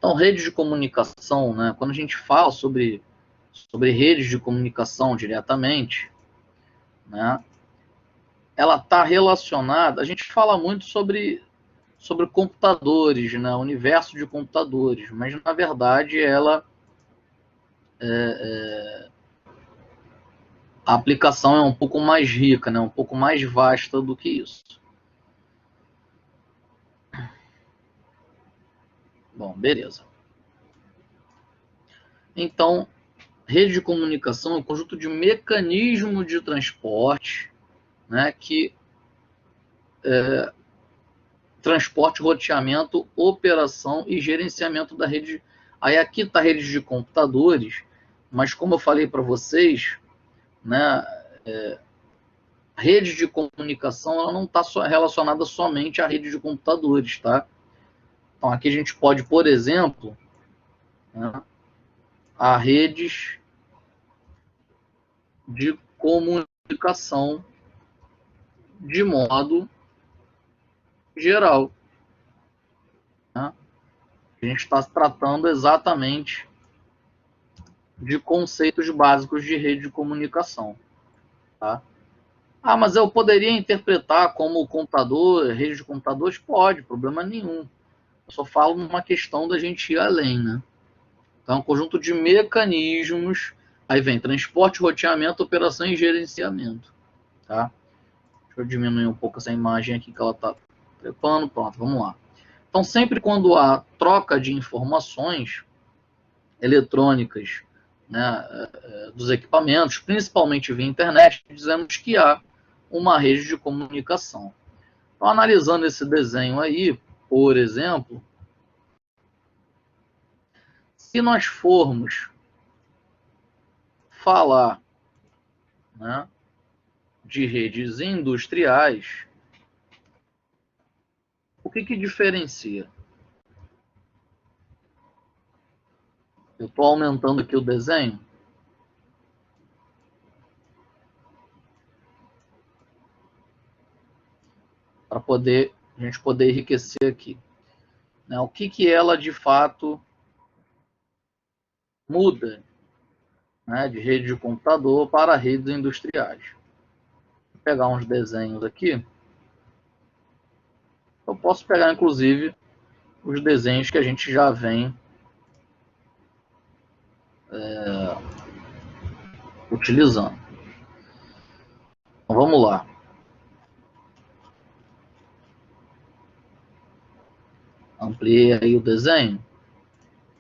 Então, rede de comunicação, né, quando a gente fala sobre redes de comunicação diretamente, né, ela está relacionada, a gente fala muito sobre computadores, né, universo de computadores, mas na verdade a aplicação é um pouco mais rica, né, um pouco mais vasta do que isso. Bom, beleza. Então, rede de comunicação é um conjunto de mecanismos de transporte, né, que transporte, roteamento, operação e gerenciamento da rede. Aí aqui está a rede de computadores, mas como eu falei para vocês, né, a rede de comunicação ela não está relacionada somente à rede de computadores, tá? Então aqui a gente pode, por exemplo, né, a redes de comunicação de modo geral. Né? A gente está tratando exatamente de conceitos básicos de rede de comunicação. Tá? Ah, mas eu poderia interpretar como computador, rede de computadores? Pode, problema nenhum. Eu só falo numa questão da gente ir além, né? Então, é um conjunto de mecanismos, aí vem transporte, roteamento, operação e gerenciamento, tá? Deixa eu diminuir um pouco essa imagem aqui que ela está trepando, pronto, vamos lá. Então, sempre quando há troca de informações eletrônicas, né, dos equipamentos, principalmente via internet, dizemos que há uma rede de comunicação. Então, analisando esse desenho aí, por exemplo, se nós formos falar, né, de redes industriais, o que diferencia? Eu estou aumentando aqui o desenho. Para a gente poder enriquecer aqui. Né? O que ela de fato muda, né, de rede de computador para redes industriais. Vou pegar uns desenhos aqui. Eu posso pegar, inclusive, os desenhos que a gente já vem utilizando. Então, vamos lá. Ampliei aí o desenho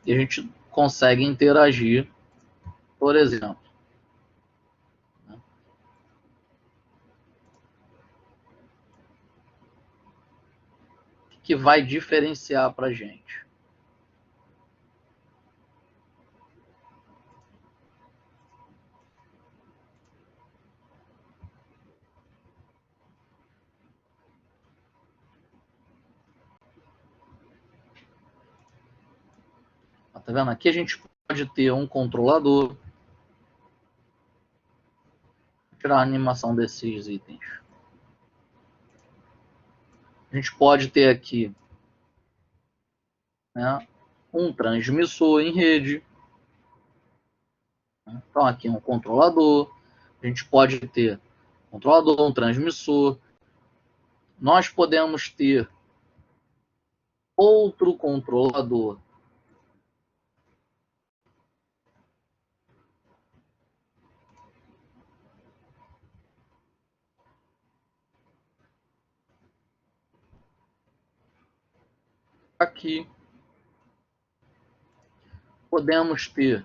e a gente consegue interagir, por exemplo. O que vai diferenciar para a gente? Tá vendo? Aqui a gente pode ter um controlador. Vou tirar a animação desses itens. A gente pode ter aqui, né, um transmissor em rede. Então aqui é um controlador. A gente pode ter um controlador, um transmissor. Nós podemos ter outro controlador aqui. Podemos ter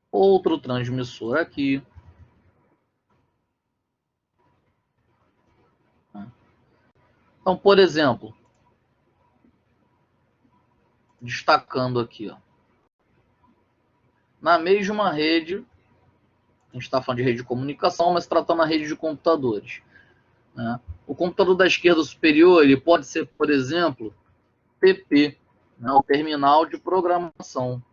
outro transmissor aqui. Então, por exemplo, destacando aqui, ó, na mesma rede, a gente está falando de rede de comunicação, mas tratando a rede de computadores. Né? O computador da esquerda superior ele pode ser, por exemplo, TP, né, o terminal de programação.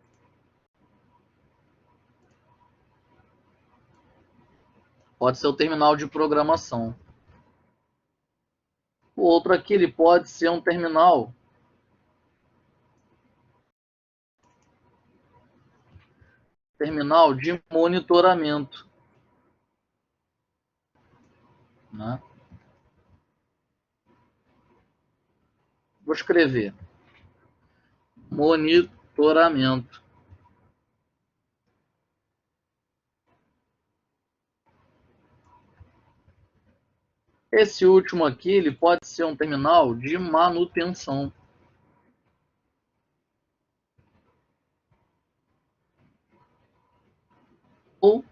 Pode ser o terminal de programação. O outro aqui ele pode ser um terminal terminal de monitoramento, né? Vou escrever monitoramento. Esse último aqui, ele pode ser um terminal de manutenção. Ou,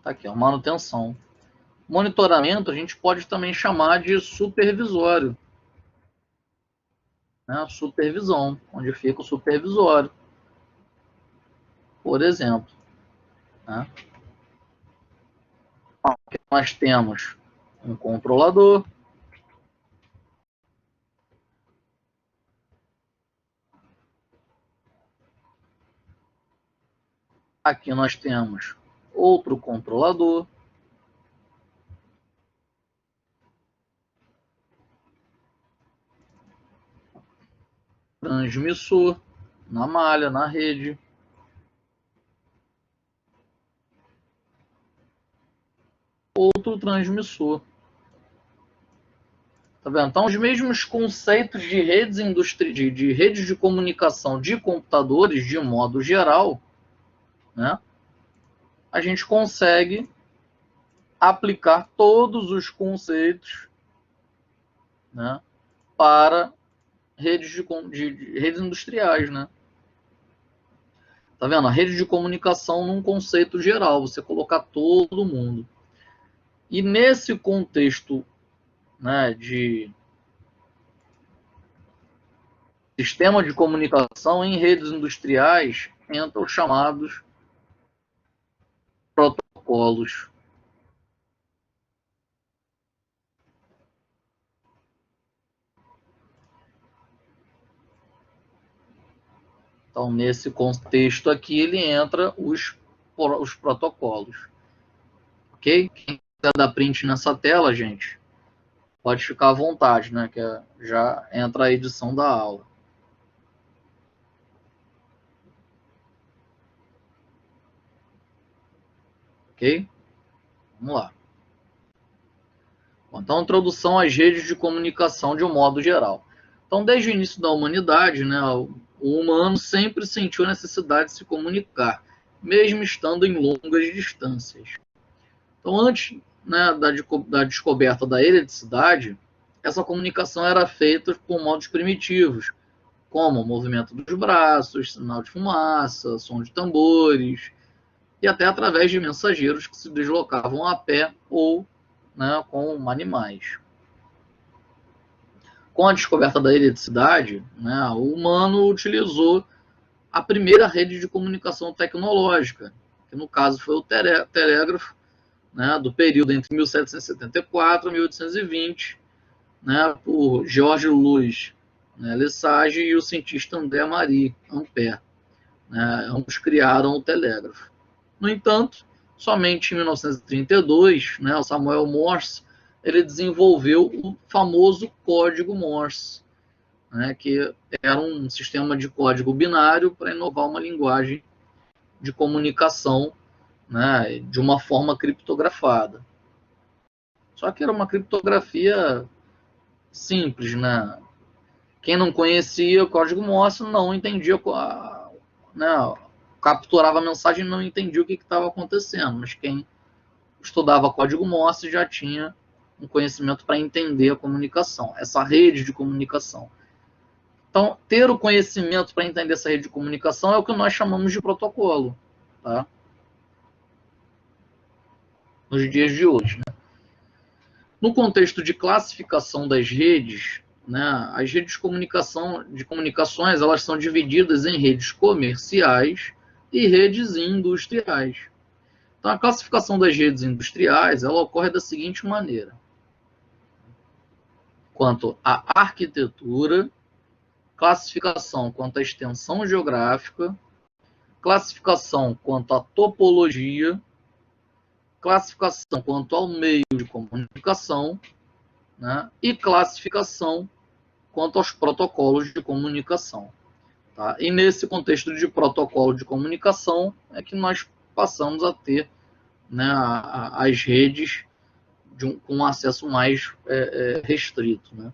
tá aqui, ó, manutenção. Monitoramento a gente pode também chamar de supervisório, né? Supervisão, onde fica o supervisório, por exemplo, né? Aqui nós temos um controlador, aqui nós temos outro controlador, transmissor na malha, na rede, outro transmissor. Tá vendo? Então, os mesmos conceitos de redes de redes de comunicação de computadores, de modo geral, né? A gente consegue aplicar todos os conceitos, né, para redes de redes industriais, né? Tá vendo? A rede de comunicação num conceito geral, você colocar todo mundo. E nesse contexto, né, de sistema de comunicação em redes industriais, entram os chamados protocolos. Então, nesse contexto aqui, ele entra os protocolos. Ok? Quem quiser dar print nessa tela, gente, pode ficar à vontade, né? Que já entra a edição da aula. Ok? Vamos lá. Então, introdução às redes de comunicação de um modo geral. Então, desde o início da humanidade, né, o humano sempre sentiu a necessidade de se comunicar, mesmo estando em longas distâncias. Então, antes, né, da descoberta da eletricidade, essa comunicação era feita por modos primitivos, como o movimento dos braços, sinal de fumaça, som de tambores, e até através de mensageiros que se deslocavam a pé ou, né, com animais. Com a descoberta da eletricidade, né, o humano utilizou a primeira rede de comunicação tecnológica, que no caso foi o telégrafo, né, do período entre 1774 e 1820, né, por George Louis, né, Lesage e o cientista André-Marie Ampère. Né, ambos criaram o telégrafo. No entanto, somente em 1932, né, o Samuel Morse ele desenvolveu o famoso código Morse, né, que era um sistema de código binário para inovar uma linguagem de comunicação, né, de uma forma criptografada. Só que era uma criptografia simples, né? Quem não conhecia o código Morse não entendia, né, capturava a mensagem e não entendia o que estava acontecendo, mas quem estudava código Morse já tinha um conhecimento para entender a comunicação, essa rede de comunicação. Então, ter o conhecimento para entender essa rede de comunicação é o que nós chamamos de protocolo, tá? Nos dias de hoje, né? No contexto de classificação das redes, né, as redes de comunicações elas são divididas em redes comerciais e redes industriais. Então, a classificação das redes industriais ela ocorre da seguinte maneira: quanto à arquitetura, classificação quanto à extensão geográfica, classificação quanto à topologia, classificação quanto ao meio de comunicação, né, e classificação quanto aos protocolos de comunicação. Tá? E nesse contexto de protocolo de comunicação é que nós passamos a ter, né, as redes com um acesso mais restrito. Né?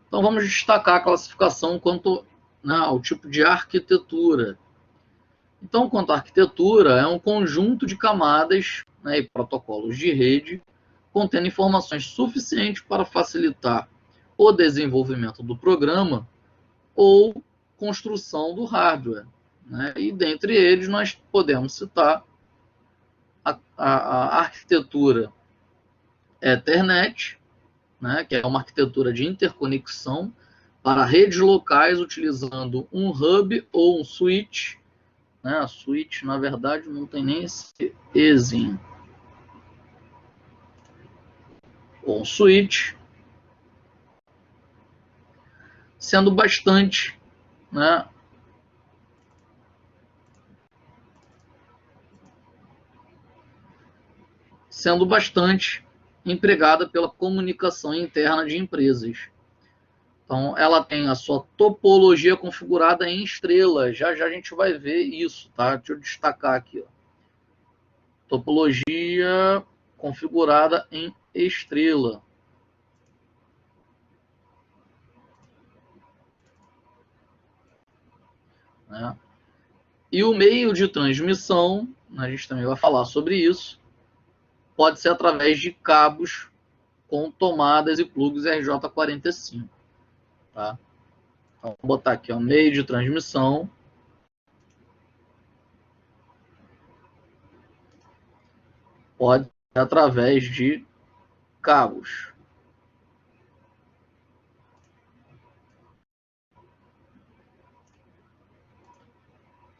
Então vamos destacar a classificação quanto, né, ao tipo de arquitetura. Então, quanto à arquitetura, é um conjunto de camadas, né, e protocolos de rede contendo informações suficientes para facilitar o desenvolvimento do programa ou construção do hardware. Né? E dentre eles nós podemos citar a arquitetura Ethernet, né, que é uma arquitetura de interconexão para redes locais utilizando um hub ou um switch. Né? A switch, na verdade, não tem nem esse Ezinho. Ou um switch, sendo bastante, né, empregada pela comunicação interna de empresas. Então, ela tem a sua topologia configurada em estrelas. Já já a gente vai ver isso, tá? Deixa eu destacar aqui, ó. Topologia configurada em estrela. Né? E o meio de transmissão, a gente também vai falar sobre isso, pode ser através de cabos com tomadas e plugs RJ45. Tá? Então, vou botar aqui o meio de transmissão. Pode ser através de cabos.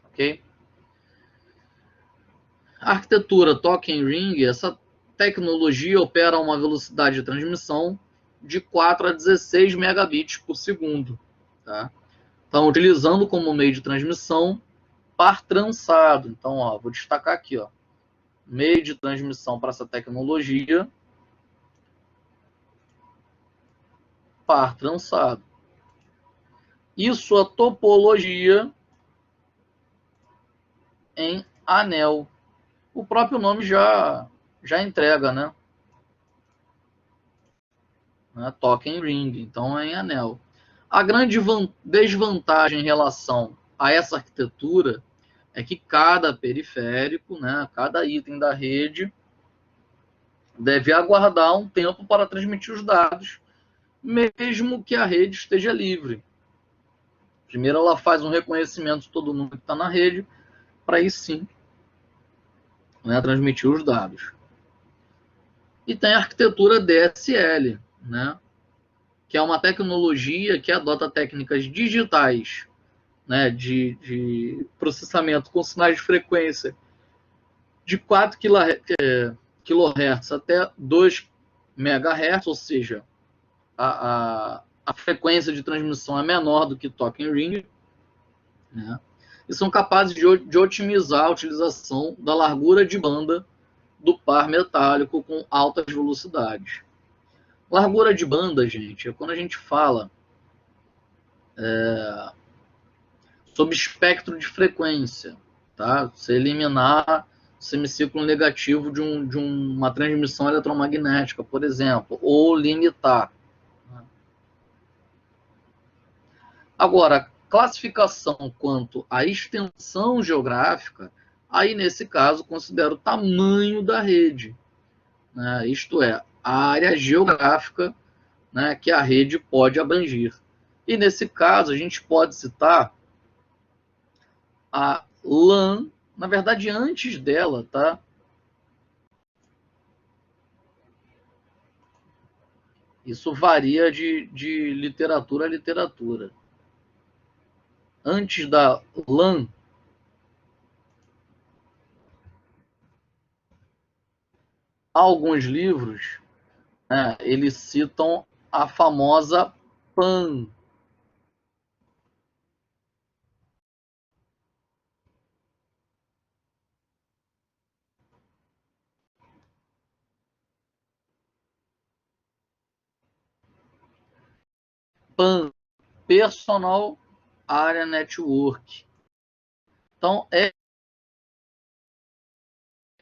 Ok? A arquitetura Token Ring, essa tecnologia opera a uma velocidade de transmissão de 4 a 16 megabits por segundo. Tá? Então, utilizando como meio de transmissão par trançado. Então, ó, vou destacar aqui, ó, meio de transmissão para essa tecnologia, par trançado. E sua topologia em anel. O próprio nome já entrega, né? Token Ring, então é em anel. A grande desvantagem em relação a essa arquitetura é que cada periférico, né, cada item da rede, deve aguardar um tempo para transmitir os dados, mesmo que a rede esteja livre. Primeiro ela faz um reconhecimento de todo mundo que está na rede, para aí sim, né, transmitir os dados. E tem a arquitetura DSL, né, que é uma tecnologia que adota técnicas digitais, né, de processamento com sinais de frequência de 4 kHz até 2 MHz, ou seja, a frequência de transmissão é menor do que Token Ring, né, e são capazes de otimizar a utilização da largura de banda do par metálico com altas velocidades. Largura de banda, gente, é quando a gente fala sobre espectro de frequência, tá? Você eliminar o semiciclo negativo de uma transmissão eletromagnética, por exemplo, ou limitar. Agora, classificação quanto à extensão geográfica, aí nesse caso considero o tamanho da rede, né? Isto é, a área geográfica, né, que a rede pode abranger. E nesse caso a gente pode citar a LAN, na verdade antes dela, tá? Isso varia de literatura a literatura. Antes da LAN, alguns livros, né, eles citam a famosa PAN. PAN, Personal Area Network. Então, é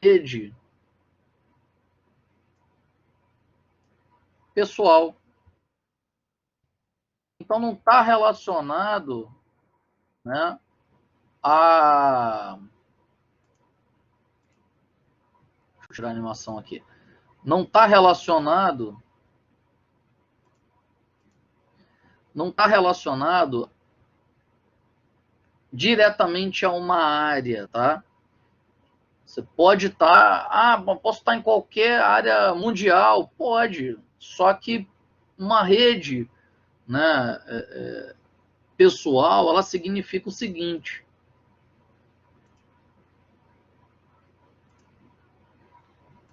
rede pessoal. Então, não está relacionado, né, a... Deixa eu tirar a animação aqui. Não está relacionado diretamente a uma área, tá? Você pode estar, posso estar em qualquer área mundial, pode, só que uma rede, né, pessoal, ela significa o seguinte: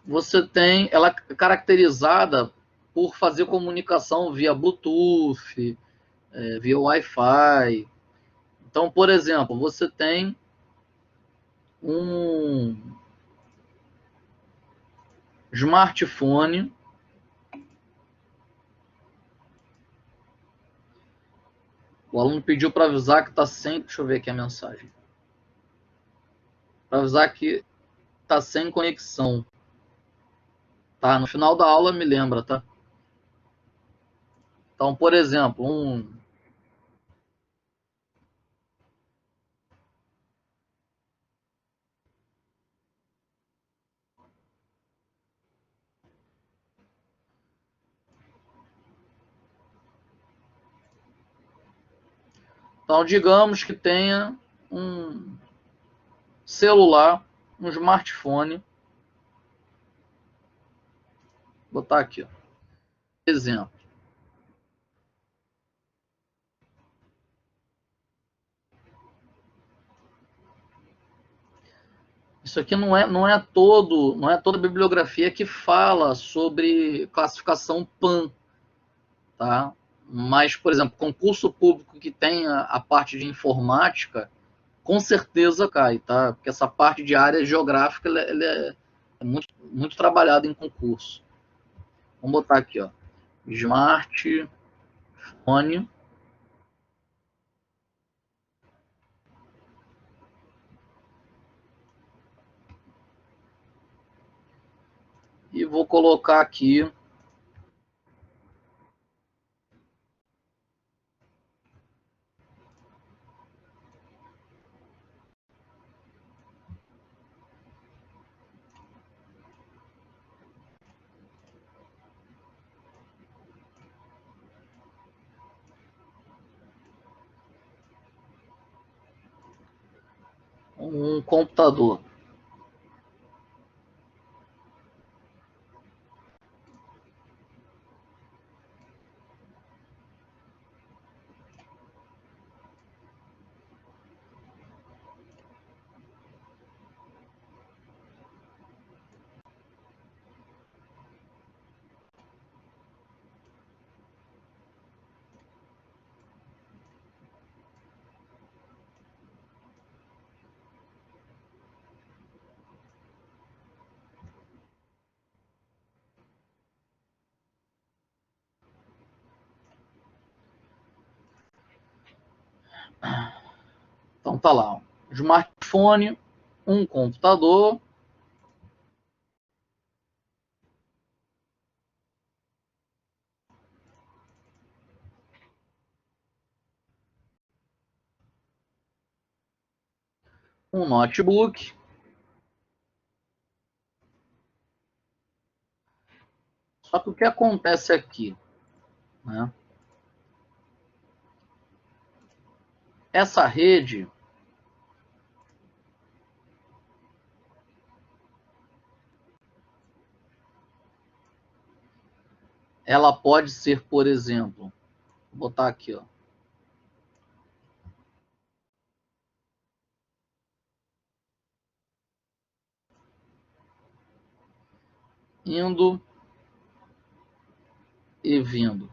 você tem, ela é caracterizada por fazer comunicação via Bluetooth, via Wi-Fi. Então, por exemplo, você tem um smartphone. O aluno pediu para avisar que está sem. Deixa eu ver aqui a mensagem. Para avisar que está sem conexão. Tá? No final da aula me lembra, tá? Então, por exemplo, então, digamos que tenha um celular, um smartphone. Vou botar aqui, ó. Exemplo. Isso aqui não é toda a bibliografia que fala sobre classificação PAN, tá? Mas, por exemplo, concurso público que tenha a parte de informática, com certeza cai, tá? Porque essa parte de área geográfica ela é muito trabalhada em concurso. Vamos botar aqui, ó. Smartphone. E vou colocar aqui um computador. Então tá lá, um smartphone, um computador, um notebook. Só que o que acontece aqui, né? Essa rede, ela pode ser, por exemplo, vou botar aqui, ó, indo e vindo,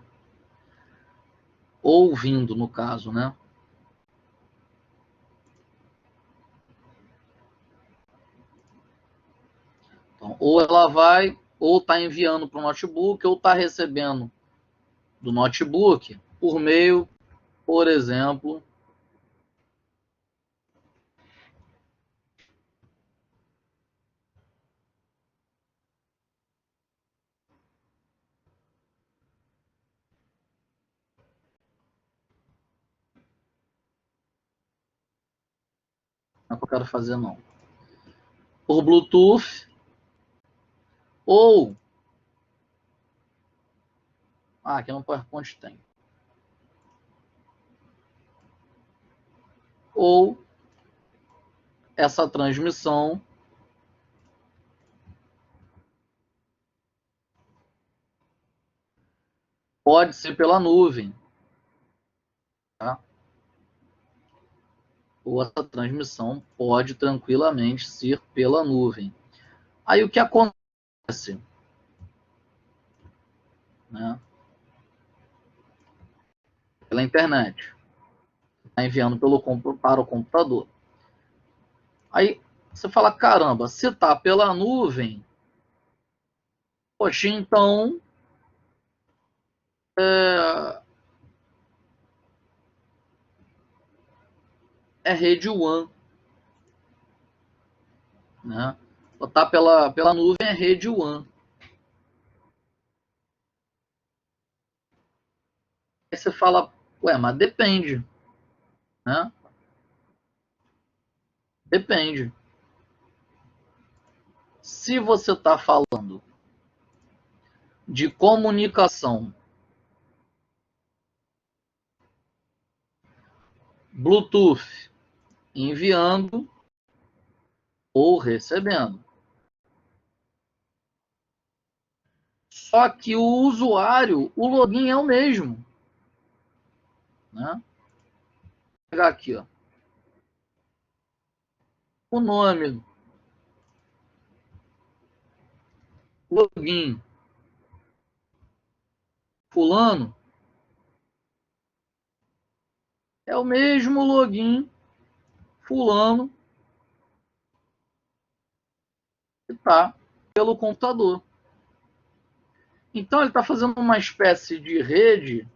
ou vindo no caso, né? Então, ou ela vai, ou está enviando para o notebook, ou está recebendo do notebook por meio por exemplo, não é o que eu quero fazer, não. Por Bluetooth ou... aqui no PowerPoint tem. Ou essa transmissão pode ser pela nuvem, tá? Ou essa transmissão pode tranquilamente ser pela nuvem. Aí o que acontece? Né? Pela internet. Está enviando para o computador. Aí você fala, caramba, se está pela nuvem, poxa, então é rede WAN. Né? Está pela nuvem é rede WAN. Aí você fala, ué, mas depende. Né? Depende. Se você está falando de comunicação Bluetooth enviando ou recebendo. Só que o usuário, o login é o mesmo. Né? Vou pegar aqui, ó. O nome, login, fulano, é o mesmo login, fulano, que está pelo computador. Então ele está fazendo uma espécie de rede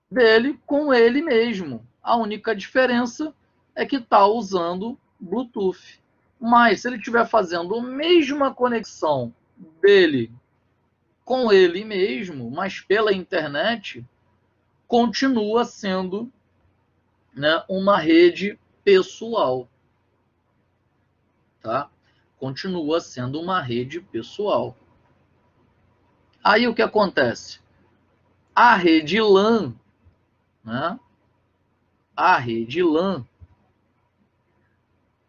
dele com ele mesmo. A única diferença é que está usando Bluetooth. Mas se ele estiver fazendo a mesma conexão dele com ele mesmo, mas pela internet, continua sendo, né, uma rede pessoal. Tá? Continua sendo uma rede pessoal. Aí o que acontece? A rede LAN, né? A rede LAN,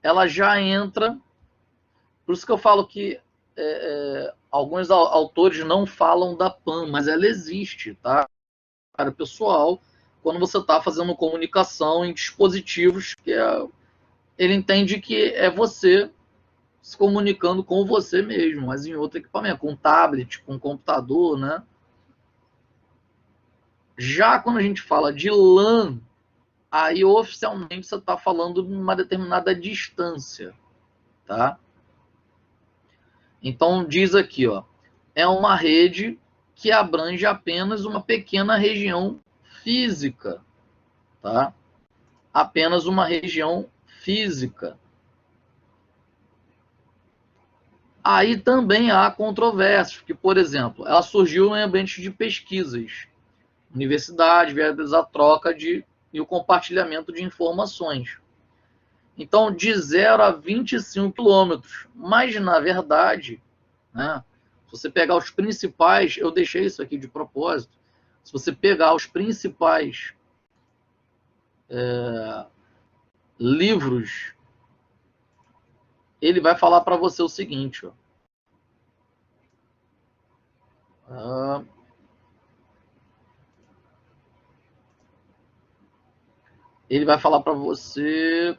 ela já entra. Por isso que eu falo que alguns autores não falam da PAN, mas ela existe, tá? Para o pessoal, quando você está fazendo comunicação em dispositivos que ele entende que é você se comunicando com você mesmo, mas em outro equipamento, com um tablet, com um computador, né? Já quando a gente fala de LAN, aí oficialmente você está falando de uma determinada distância, tá? Então diz aqui, ó, é uma rede que abrange apenas uma pequena região física, tá? Apenas uma região física. Aí também há controvérsias, que, por exemplo, ela surgiu em ambientes de pesquisas, universidade, versus a troca e o compartilhamento de informações. Então, de 0 a 25 quilômetros. Mas, na verdade, né, se você pegar os principais, eu deixei isso aqui de propósito, se você pegar os principais livros, ele vai falar para você o seguinte, ó. Ele vai falar para você...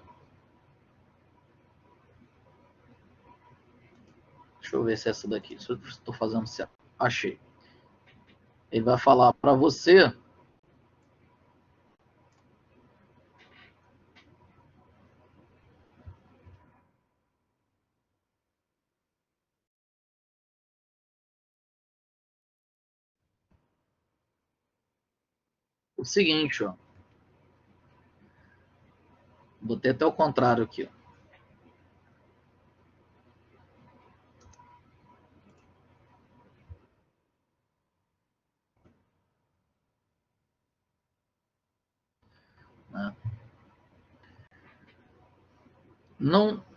Deixa eu ver se é essa daqui, se eu estou fazendo certo. Achei. Ele vai falar para você o seguinte, ó. Botei até o contrário aqui, ó. Né?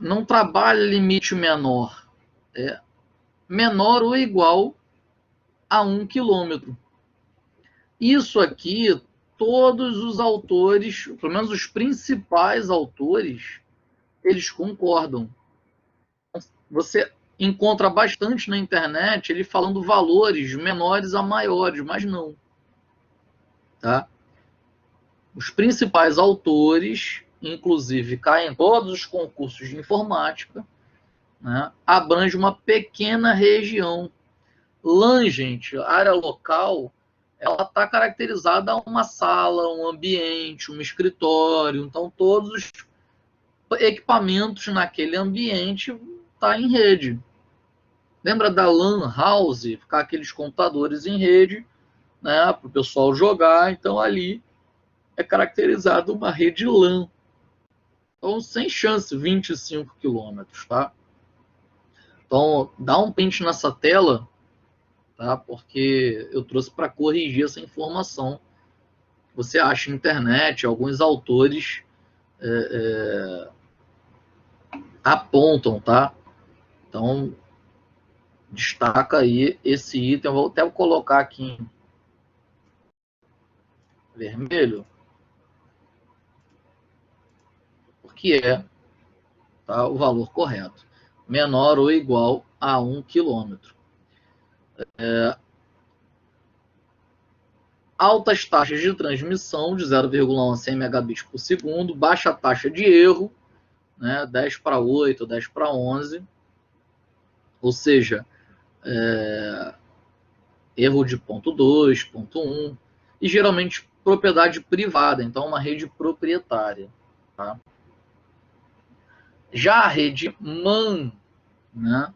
Não trabalha limite menor. É menor ou igual a 1 quilômetro. Isso aqui, todos os autores, pelo menos os principais autores, eles concordam. Você encontra bastante na internet ele falando valores menores a maiores, mas não. Tá? Os principais autores, inclusive caem em todos os concursos de informática, né, abrange uma pequena região. LAN, gente, área local, ela está caracterizada a uma sala, um ambiente, um escritório. Então, todos os equipamentos naquele ambiente tá em rede. Lembra da LAN house? Ficar aqueles computadores em rede, né, para o pessoal jogar. Então, ali é caracterizado uma rede LAN. Então, sem chance, 25 quilômetros, tá? Então, dá um print nessa tela, tá? Porque eu trouxe para corrigir essa informação. Você acha na internet, alguns autores apontam, tá? Então, destaca aí esse item. Eu vou até colocar aqui em vermelho, porque é, tá, o valor correto. Menor ou igual a 1 quilômetro. Altas taxas de transmissão de 0,1 a 100 megabits por segundo, baixa taxa de erro, né, 10 para 8, 10 para 11, ou seja, erro de ponto 2, ponto 1, e geralmente propriedade privada, então uma rede proprietária. Tá? Já a rede MAN, né,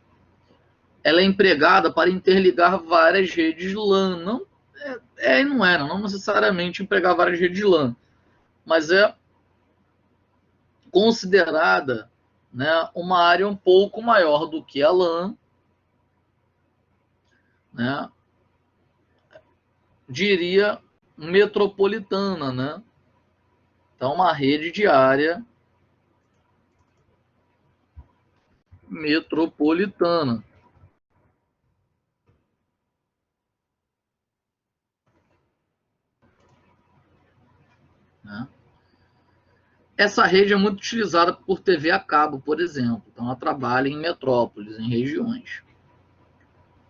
ela é empregada para interligar várias redes LAN. Não necessariamente empregar várias redes LAN, mas é considerada, né, uma área um pouco maior do que a LAN, né, diria metropolitana, né? Então, uma rede de área metropolitana. Né? Essa rede é muito utilizada por TV a cabo, por exemplo. Então, ela trabalha em metrópoles, em regiões.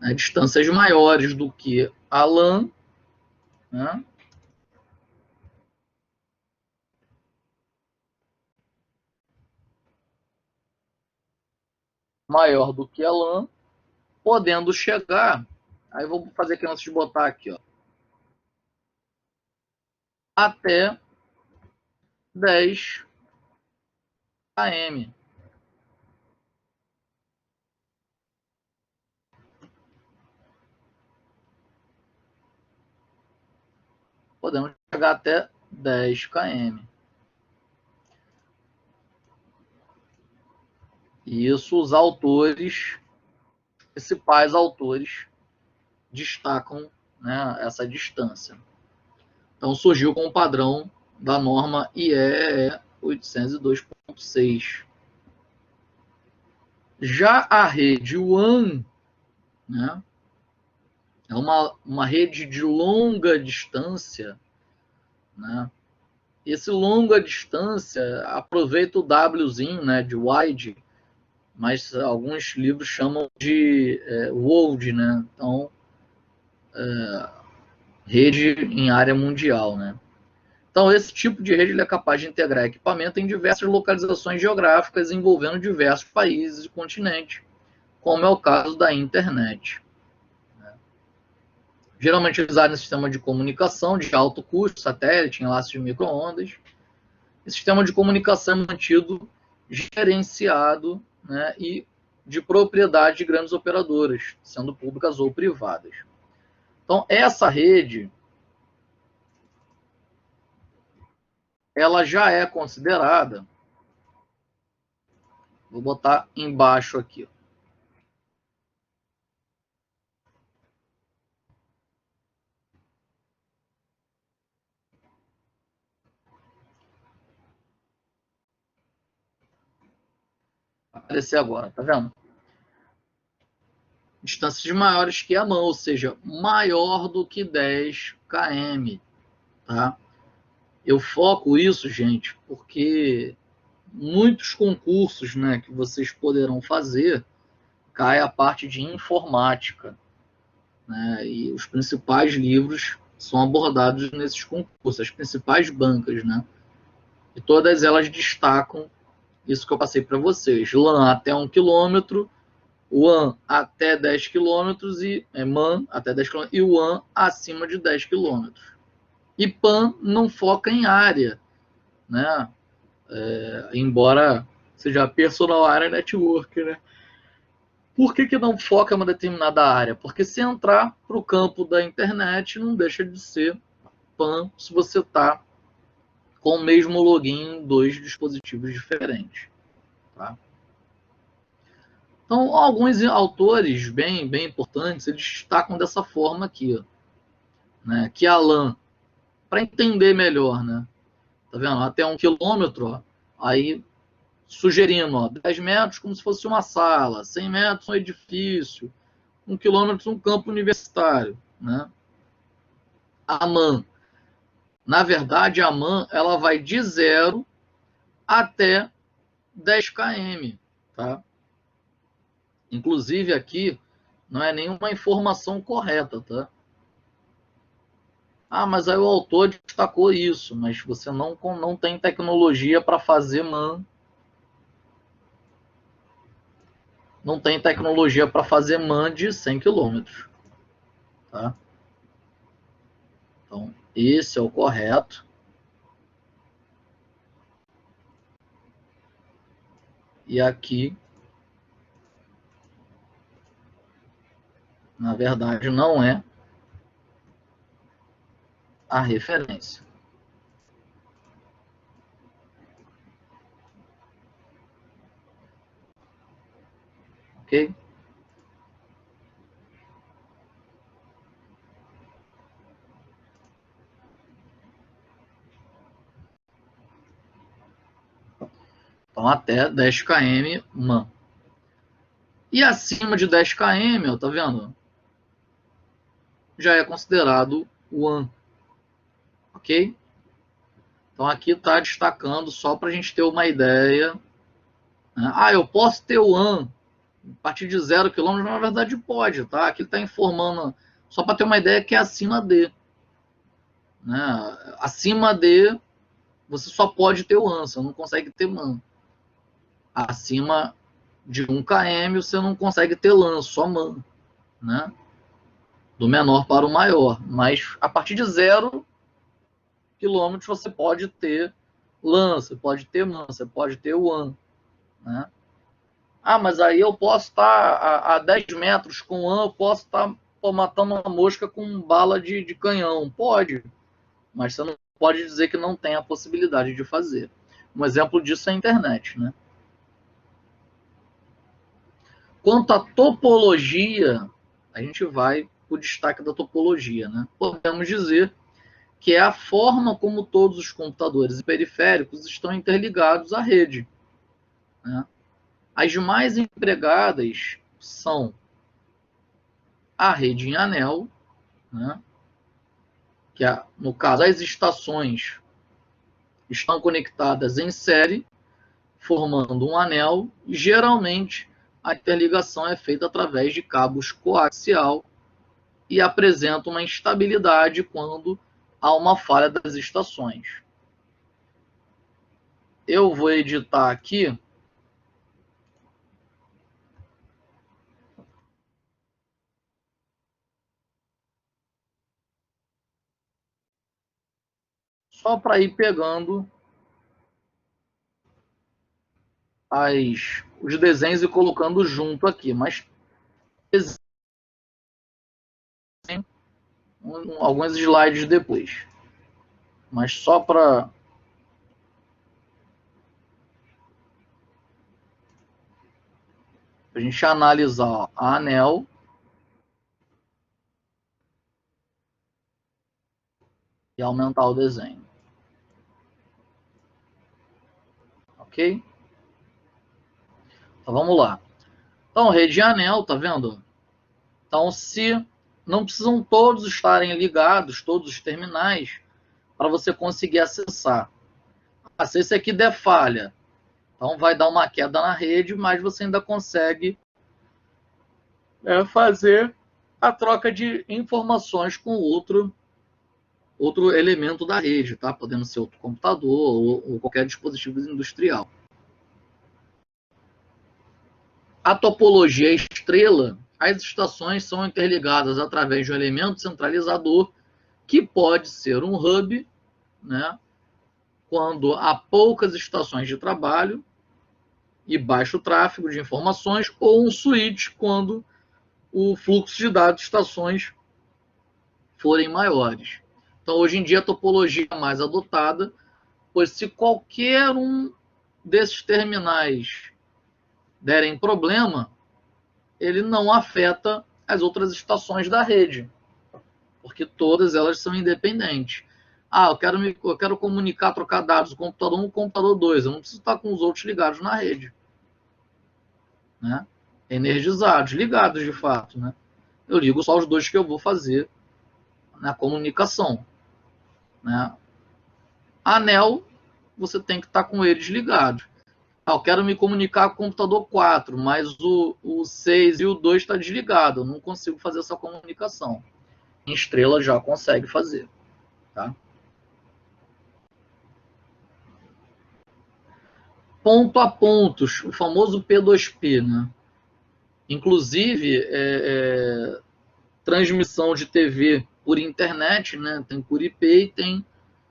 Né? Distâncias maiores do que a LAN, né? Maior do que a LAN, podendo chegar, aí vou fazer aqui antes de botar aqui, ó, até 10 km. Podemos chegar até 10 km. E isso os autores, principais autores, destacam, né, essa distância. Então surgiu com o padrão da norma IEEE 802.6. Já a rede WAN, né, é uma rede de longa distância, né? Esse longa distância aproveita o Wzinho, né, de wide, mas alguns livros chamam de world, né? Então, rede em área mundial, né? Então, esse tipo de rede ele é capaz de integrar equipamento em diversas localizações geográficas envolvendo diversos países e continentes, como é o caso da internet. Geralmente utilizado em sistema de comunicação de alto custo, satélite, enlace de microondas. Esse sistema de comunicação é mantido gerenciado, né, e de propriedade de grandes operadoras, sendo públicas ou privadas. Então, essa rede ela já é considerada, vou botar embaixo aqui, vai aparecer agora, tá vendo? Distâncias maiores que a mão, ou seja, maior do que 10 km, tá? Eu foco isso, gente, porque muitos concursos, né, que vocês poderão fazer, cai a parte de informática, né, e os principais livros são abordados nesses concursos, as principais bancas, né, e todas elas destacam isso que eu passei para vocês, LAN até 1 km, WAN até 10 km e MAN até 10 km e WAN acima de 10 km. E PAN não foca em área, né? Embora seja Personal Area Network, né? Por que não foca em uma determinada área? Porque se entrar para o campo da internet, não deixa de ser PAN se você está com o mesmo login em dois dispositivos diferentes. Tá? Então, alguns autores bem importantes, eles destacam dessa forma aqui, ó, né? Que a LAN, para entender melhor, né? Tá vendo? Até 1 km, ó, aí sugerindo, ó, 10 metros como se fosse uma sala, 100 metros um edifício, 1 quilômetro um campo universitário, né? A MAN, na verdade, a MAN ela vai de 0 até 10 km, tá? Inclusive aqui não é nenhuma informação correta, tá? Ah, mas aí o autor destacou isso, mas você não tem tecnologia para fazer MAN, não tem tecnologia para fazer MAN de 100 quilômetros, tá? Então, esse é o correto. E aqui, na verdade, não é a referência. Ok? Então, até 10 km, MAN. E acima de 10 km, tá vendo? Já é considerado WAN. Ok? Então, aqui está destacando só para a gente ter uma ideia. Né? Ah, eu posso ter WAN a partir de 0 km? Na verdade, pode, tá? Aqui está informando, só para ter uma ideia, que é acima de. Né? Acima de, você só pode ter WAN, você não consegue ter MAN. Acima de 1 km, você não consegue ter LAN, só MAN. Né? Do menor para o maior. Mas a partir de 0 quilômetros você pode ter LAN, você pode ter MAN, você pode ter WAN. Né? Ah, mas aí eu posso estar a 10 metros com WAN, eu posso estar matando uma mosca com bala de canhão. Pode, mas você não pode dizer que não tem a possibilidade de fazer. Um exemplo disso é a internet. Né? Quanto à topologia, a gente vai para o destaque da topologia. Né? Podemos dizer que é a forma como todos os computadores e periféricos estão interligados à rede. Né? As mais empregadas são a rede em anel, né? Que no caso as estações estão conectadas em série, formando um anel, e geralmente a interligação é feita através de cabos coaxial e apresenta uma instabilidade quando há uma falha das estações. Eu vou editar aqui só para ir pegando os desenhos e colocando junto aqui, mas alguns slides depois. Mas só para A gente analisar ó, a ANEEL e aumentar o desenho. Ok? Então vamos lá. Então, rede e ANEEL, tá vendo? Então, se não precisam todos estarem ligados, todos os terminais, para você conseguir acessar. Se esse aqui der falha, então vai dar uma queda na rede, mas você ainda consegue fazer a troca de informações com outro elemento da rede, tá? Podendo ser outro computador ou qualquer dispositivo industrial. A topologia estrela, as estações são interligadas através de um elemento centralizador, que pode ser um hub, né? Quando há poucas estações de trabalho e baixo tráfego de informações, ou um switch quando o fluxo de dados de estações forem maiores. Então, hoje em dia, a topologia é mais adotada, pois se qualquer um desses terminais derem problema, ele não afeta as outras estações da rede, porque todas elas são independentes. Eu quero comunicar, trocar dados do computador 1 com o computador 2, eu não preciso estar com os outros ligados na rede. Né? Energizados, ligados de fato. Né? Eu ligo só os dois que eu vou fazer na comunicação. Né? Anel, você tem que estar com eles ligados. Eu quero me comunicar com o computador 4, mas o 6 e o 2 está desligado. Eu não consigo fazer essa comunicação. Em estrela já consegue fazer. Tá? Ponto a pontos, o famoso P2P. Né? Inclusive, transmissão de TV por internet, né? Tem por IP e tem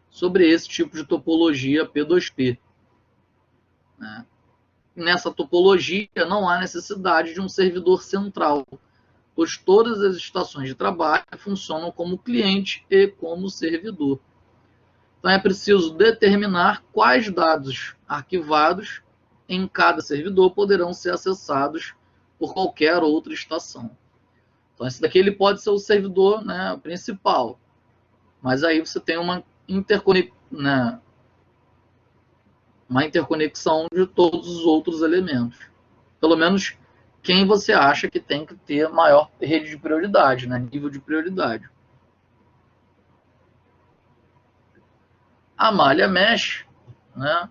sobre esse tipo de topologia P2P. Né? Nessa topologia não há necessidade de um servidor central, pois todas as estações de trabalho funcionam como cliente e como servidor. Então é preciso determinar quais dados arquivados em cada servidor poderão ser acessados por qualquer outra estação. Então esse daqui ele pode ser o servidor, né, principal, mas aí você tem uma interconexão de todos os outros elementos. Pelo menos quem você acha que tem que ter maior rede de prioridade, né? Nível de prioridade. A malha mesh, né?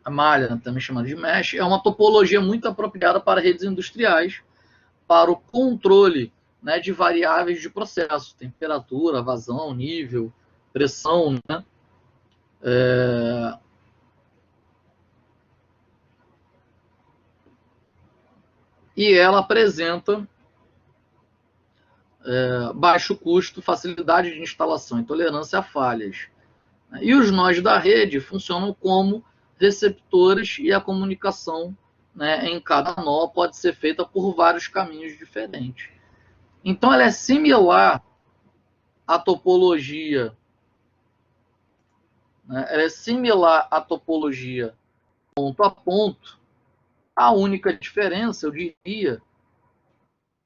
A malha, também chamada de mesh, é uma topologia muito apropriada para redes industriais, para o controle, né, de variáveis de processo, temperatura, vazão, nível, pressão, né? E ela apresenta baixo custo, facilidade de instalação e tolerância a falhas. E os nós da rede funcionam como receptores e a comunicação, né, em cada nó pode ser feita por vários caminhos diferentes. Então, ela é similar à topologia, né, ela é similar à topologia ponto a ponto. A única diferença, eu diria,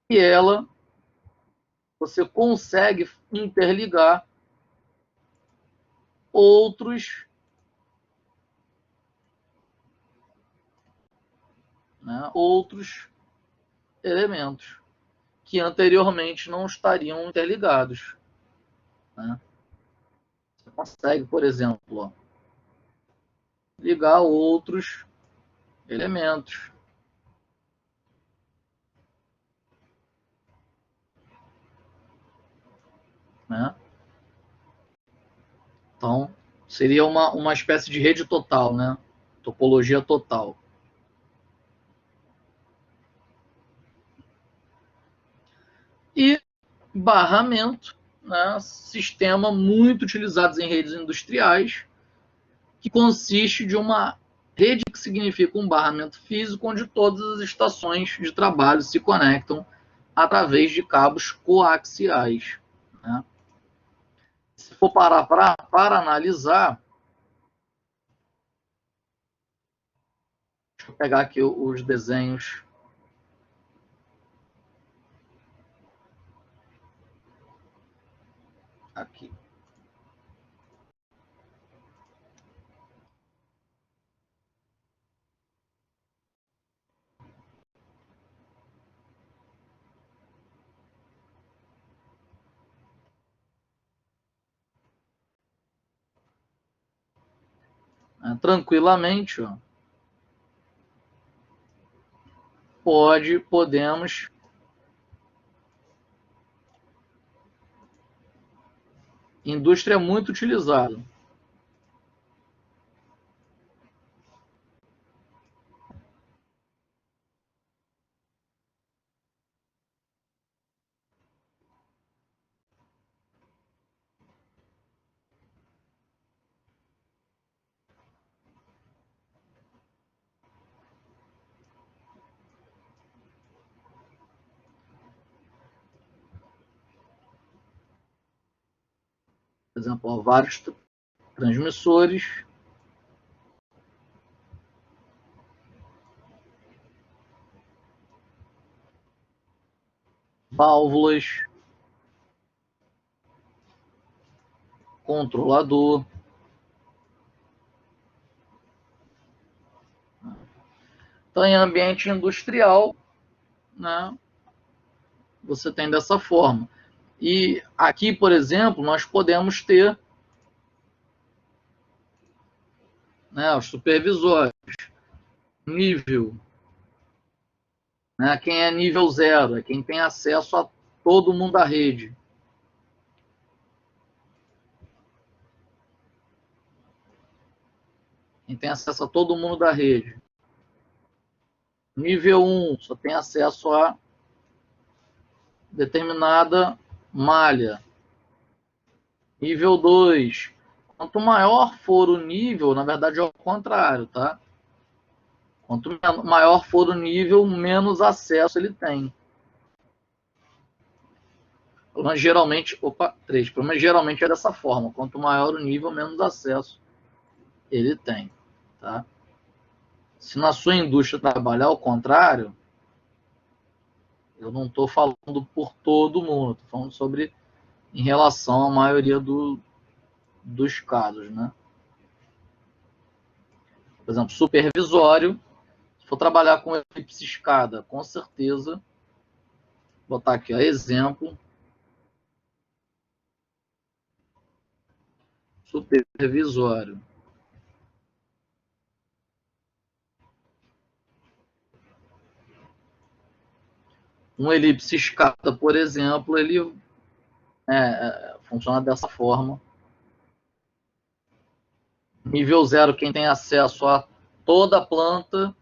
que ela você consegue interligar outros, né, outros elementos que anteriormente não estariam interligados. Né? Você consegue, por exemplo, ó, ligar outros elementos. Né? Então, seria uma espécie de rede total, né? Topologia total. E barramento, né? Sistema muito utilizado em redes industriais, que consiste de uma rede que significa um barramento físico, onde todas as estações de trabalho se conectam através de cabos coaxiais. Né? Se for parar para analisar, deixa eu pegar aqui os desenhos aqui. Tranquilamente, ó, podemos indústria é muito utilizada. Por exemplo, ó, vários transmissores, válvulas, controlador. Então, em ambiente industrial, né, você tem dessa forma. E aqui, por exemplo, nós podemos ter, né, os supervisores, nível, né, quem é nível 0, é quem tem acesso a todo mundo da rede. Quem tem acesso a todo mundo da rede. Nível 1 só tem acesso a determinada malha. Nível 2, quanto maior for o nível, na verdade é o contrário, tá? Quanto maior for o nível, menos acesso ele tem. Mas geralmente, 3, mas geralmente é dessa forma. Quanto maior o nível, menos acesso ele tem, tá? Se na sua indústria trabalhar ao contrário, eu não estou falando por todo mundo, estou falando sobre em relação à maioria dos casos, né? Por exemplo, supervisório, se for trabalhar com elipse escada, com certeza, vou botar aqui, ó, exemplo, supervisório. Um elipse escada, por exemplo, ele funciona dessa forma. Nível 0, quem tem acesso a toda a planta,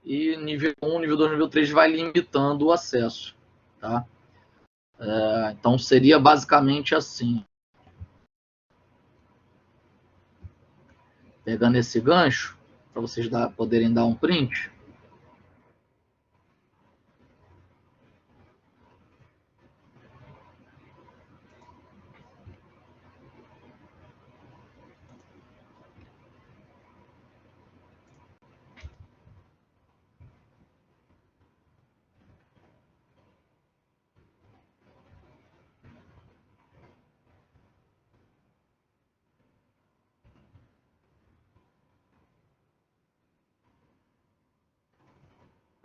e nível 1, nível 2, nível 3 vai limitando o acesso, tá? Então seria basicamente assim. Pegando esse gancho, para vocês poderem dar um print.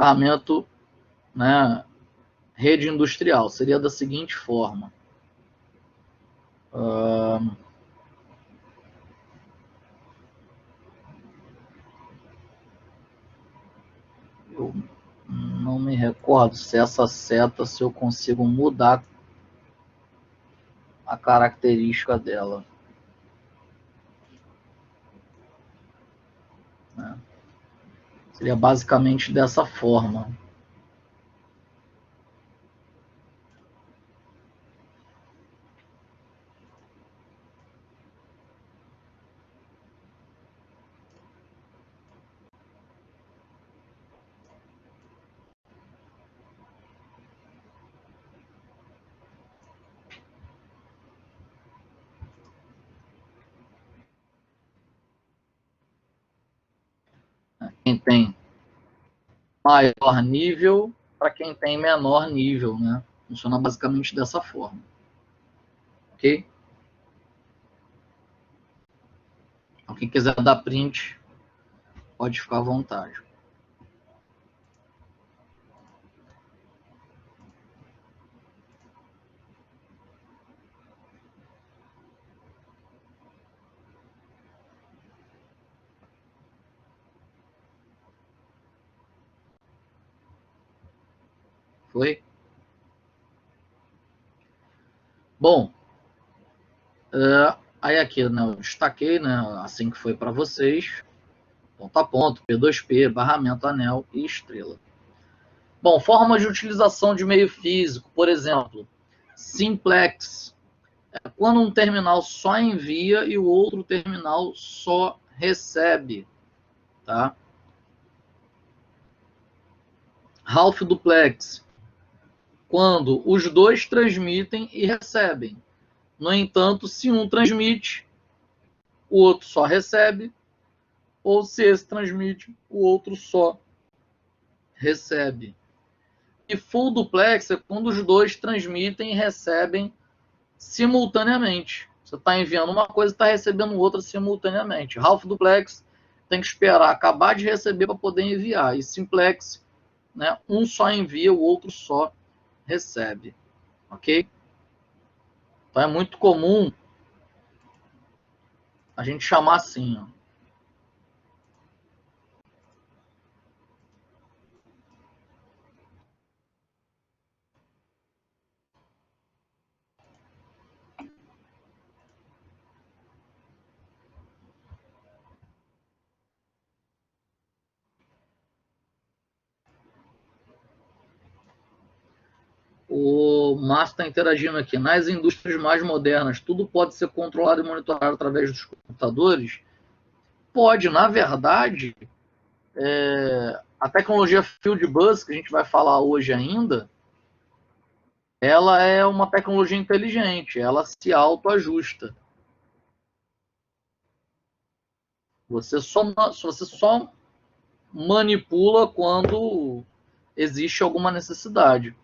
Equipamento, né, rede industrial, seria da seguinte forma. Eu não me recordo se essa seta, se eu consigo mudar a característica dela. Né? Seria basicamente dessa forma. Quem tem maior nível para quem tem menor nível, né? Funciona basicamente dessa forma. Ok? Então, quem quiser dar print, pode ficar à vontade. Foi? Bom, aí aqui, né, eu destaquei, né, assim que foi para vocês, ponto a ponto, P2P, barramento, anel e estrela. Bom, formas de utilização de meio físico, por exemplo, simplex, é quando um terminal só envia e o outro terminal só recebe, tá? Half duplex, quando os dois transmitem e recebem. No entanto, se um transmite, o outro só recebe, ou se esse transmite, o outro só recebe. E full duplex é quando os dois transmitem e recebem simultaneamente. Você está enviando uma coisa e está recebendo outra simultaneamente. Half duplex tem que esperar acabar de receber para poder enviar. E simplex, né, um só envia, o outro só recebe. Ok? Então é muito comum a gente chamar assim, ó. O Márcio está interagindo aqui. Nas indústrias mais modernas, tudo pode ser controlado e monitorado através dos computadores? Pode, na verdade, a tecnologia Fieldbus, que a gente vai falar hoje ainda, ela é uma tecnologia inteligente, ela se autoajusta. Você só manipula quando existe alguma necessidade.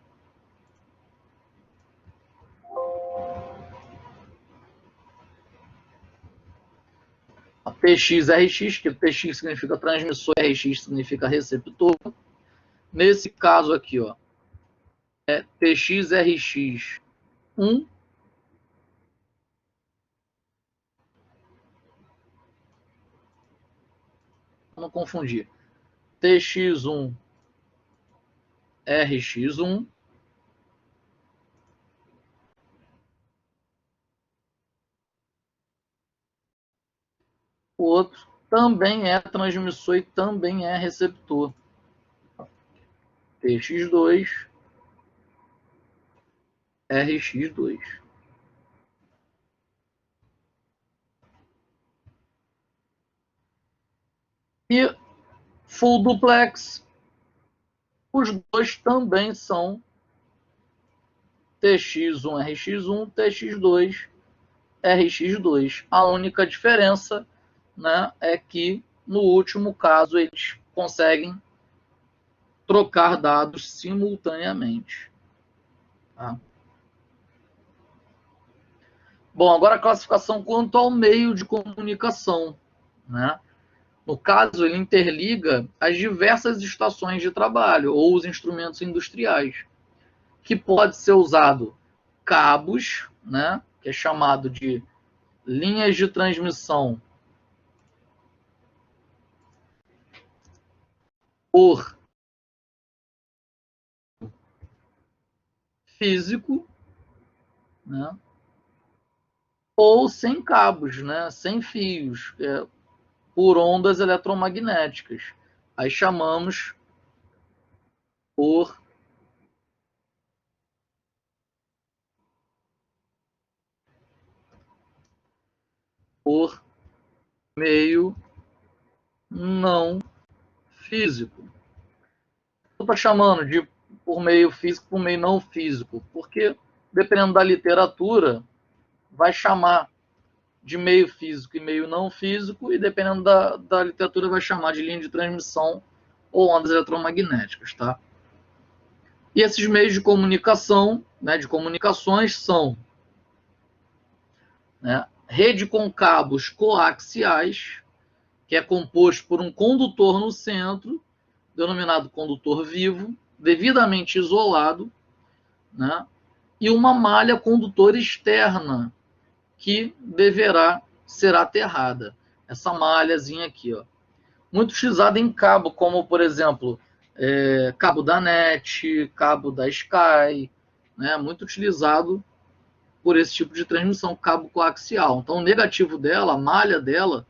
A TX-RX, que TX significa transmissor, RX significa receptor. Nesse caso aqui, ó, é TX-RX1, não confundir, TX1, RX1, o outro também é transmissor e também é receptor. TX2, RX2. E full duplex, os dois também são TX1, RX1, TX2, RX2. A única diferença, né, é que no último caso eles conseguem trocar dados simultaneamente. Tá? Bom, agora a classificação quanto ao meio de comunicação. Né? No caso, ele interliga as diversas estações de trabalho ou os instrumentos industriais, que pode ser usado cabos, né, que é chamado de linhas de transmissão por físico, né, ou sem cabos, né, sem fios, por ondas eletromagnéticas. Aí chamamos por meio não físico. Eu estou chamando de por meio físico, por meio não físico, porque dependendo da literatura, vai chamar de meio físico e meio não físico, e dependendo da literatura, vai chamar de linha de transmissão ou ondas eletromagnéticas, tá? E esses meios de comunicação, né, de comunicações, são, né, rede com cabos coaxiais, que é composto por um condutor no centro, denominado condutor vivo, devidamente isolado, né? E uma malha condutora externa, que deverá ser aterrada. Essa malhazinha aqui, ó. Muito utilizada em cabo, como, por exemplo, cabo da NET, cabo da Sky, né? Muito utilizado por esse tipo de transmissão, cabo coaxial. Então, o negativo dela, a malha dela,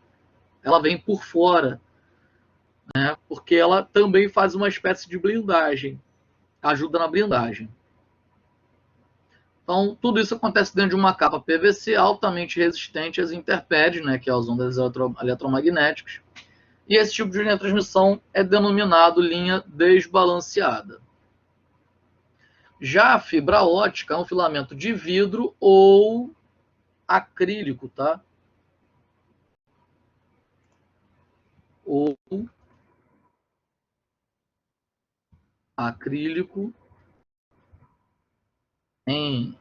ela vem por fora, né? Porque ela também faz uma espécie de blindagem, ajuda na blindagem. Então, tudo isso acontece dentro de uma capa PVC altamente resistente às intempéries, né, que é as ondas eletromagnéticas. E esse tipo de linha de transmissão é denominado linha desbalanceada. Já a fibra ótica é um filamento de vidro ou acrílico, tá? Ou acrílico em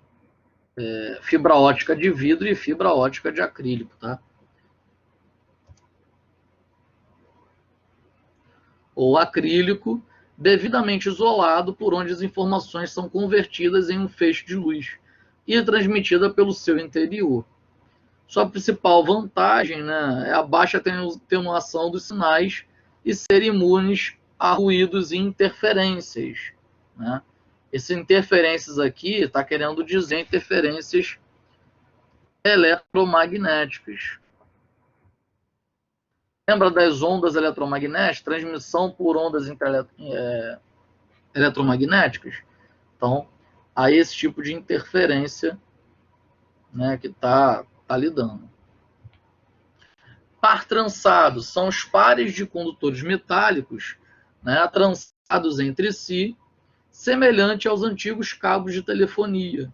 fibra ótica de vidro e fibra ótica de acrílico, tá? Ou acrílico, devidamente isolado, por onde as informações são convertidas em um feixe de luz e transmitida pelo seu interior. Sua principal vantagem, né, é a baixa atenuação dos sinais e ser imunes a ruídos e interferências, né? Essas interferências aqui está querendo dizer interferências eletromagnéticas. Lembra das ondas eletromagnéticas? Transmissão por ondas eletromagnéticas? Então, há esse tipo de interferência, né, que está lidando. Par trançado são os pares de condutores metálicos, né, trançados entre si, semelhante aos antigos cabos de telefonia.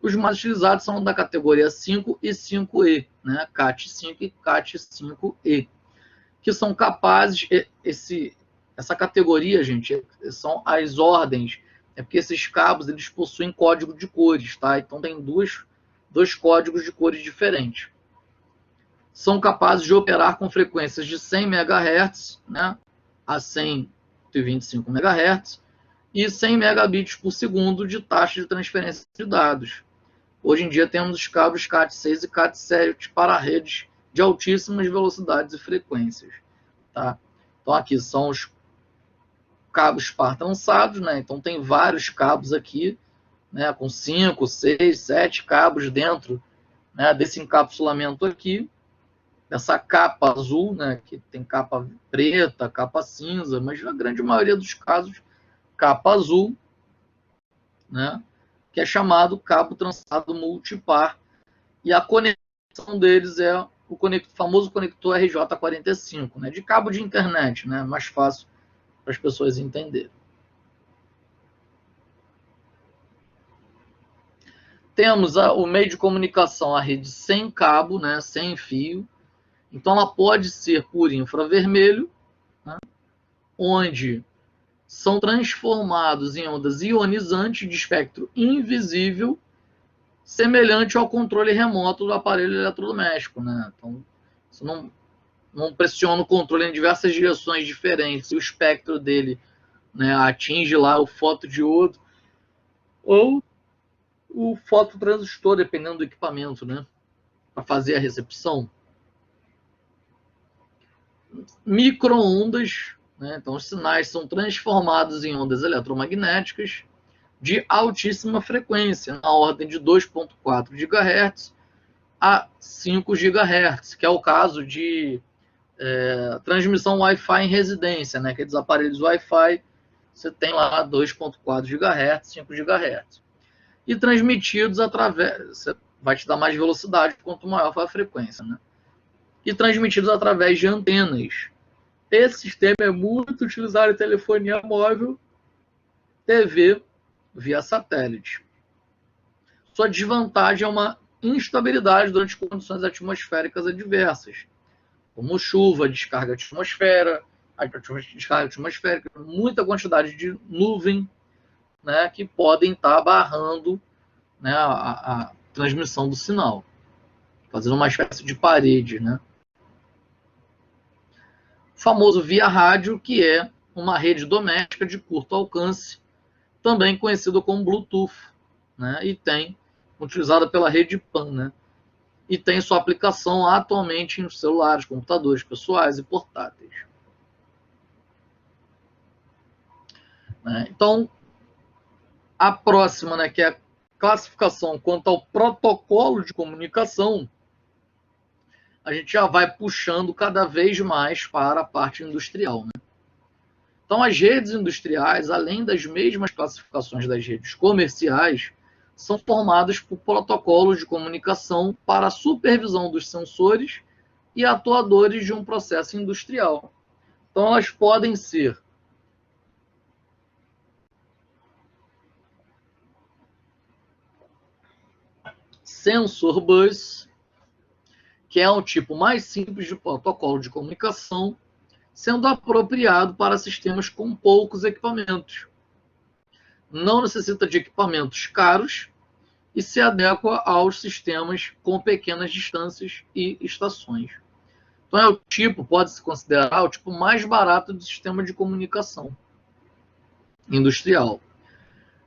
Os mais utilizados são da categoria 5 e 5E, né, CAT5 e CAT5E, que são capazes, essa categoria, gente, são as ordens, é porque esses cabos eles possuem código de cores, tá? Então tem dois códigos de cores diferentes. São capazes de operar com frequências de 100 MHz, né, a 125 MHz e 100 megabits por segundo de taxa de transferência de dados. Hoje em dia temos os cabos CAT6 e CAT7 para redes de altíssimas velocidades e frequências, tá? Então aqui são os cabos par trançados, né? Então tem vários cabos aqui, né, com 5, 6, 7 cabos dentro, né, desse encapsulamento aqui. Essa capa azul, né, que tem capa preta, capa cinza, mas na grande maioria dos casos, capa azul, né, que é chamado cabo trançado multipar. E a conexão deles é o famoso conector RJ45, né, de cabo de internet, né, mais fácil para as pessoas entenderem. Temos o meio de comunicação, a rede sem cabo, né, sem fio. Então, ela pode ser por infravermelho, né, onde são transformados em ondas ionizantes de espectro invisível, semelhante ao controle remoto do aparelho eletrodoméstico, né? Então, você não pressiona o controle em diversas direções diferentes e o espectro dele, né, atinge lá o fotodiodo ou o fototransistor, dependendo do equipamento, né, para fazer a recepção. Microondas, né? Então os sinais são transformados em ondas eletromagnéticas de altíssima frequência, na ordem de 2,4 GHz a 5 GHz, que é o caso de transmissão Wi-Fi em residência, né? Aqueles aparelhos Wi-Fi, você tem lá 2,4 GHz, 5 GHz. E transmitidos através, você vai te dar mais velocidade quanto maior for a frequência, né? E transmitidos através de antenas. Esse sistema é muito utilizado em telefonia móvel, TV, via satélite. Sua desvantagem é uma instabilidade durante condições atmosféricas adversas, como chuva, descarga de atmosférica, muita quantidade de nuvem, né, que podem estar barrando, né, a transmissão do sinal. fazendo uma espécie de parede, né? O famoso via rádio, que é uma rede doméstica de curto alcance, também conhecido como Bluetooth, né? E tem utilizada pela rede PAN, né? E tem sua aplicação atualmente em celulares, computadores pessoais e portáteis. Então, a próxima, né, que é a classificação quanto ao protocolo de comunicação, a gente já vai puxando cada vez mais para a parte industrial, né? Então, as redes industriais, além das mesmas classificações das redes comerciais, são formadas por protocolos de comunicação para a supervisão dos sensores e atuadores de um processo industrial. Então, elas podem ser sensor bus, que é um tipo mais simples de protocolo de comunicação, sendo apropriado para sistemas com poucos equipamentos. Não necessita de equipamentos caros e se adequa aos sistemas com pequenas distâncias e estações. Então, pode-se considerar o tipo mais barato do sistema de comunicação industrial.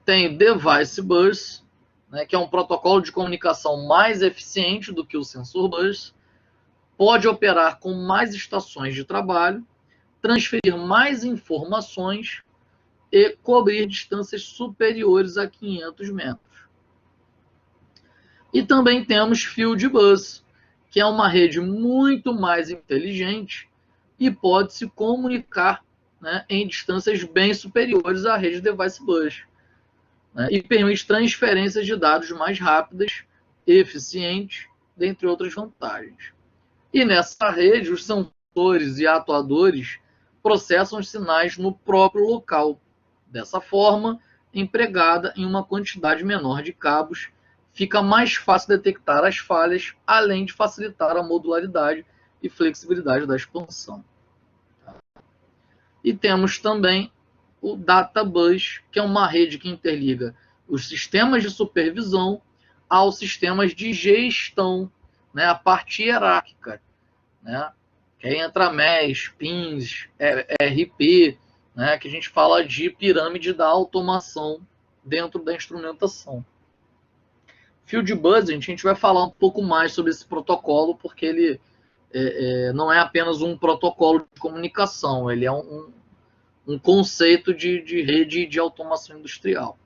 Tem Device Bus, né, que é um protocolo de comunicação mais eficiente do que o Sensor Bus, pode operar com mais estações de trabalho, transferir mais informações e cobrir distâncias superiores a 500 metros. E também temos Field Bus, que é uma rede muito mais inteligente e pode se comunicar, né, em distâncias bem superiores à rede Device Bus, né, e permite transferências de dados mais rápidas e eficientes, dentre outras vantagens. E nessa rede, os sensores e atuadores processam os sinais no próprio local. Dessa forma, empregada em uma quantidade menor de cabos, fica mais fácil detectar as falhas, além de facilitar a modularidade e flexibilidade da expansão. E temos também o Data Bus, que é uma rede que interliga os sistemas de supervisão aos sistemas de gestão, né, a parte hierárquica, né, que aí entra MES, PINs, RP, né, que a gente fala de pirâmide da automação dentro da instrumentação. Field Bus, a gente vai falar um pouco mais sobre esse protocolo, porque ele não é apenas um protocolo de comunicação, ele é um conceito de rede de automação industrial.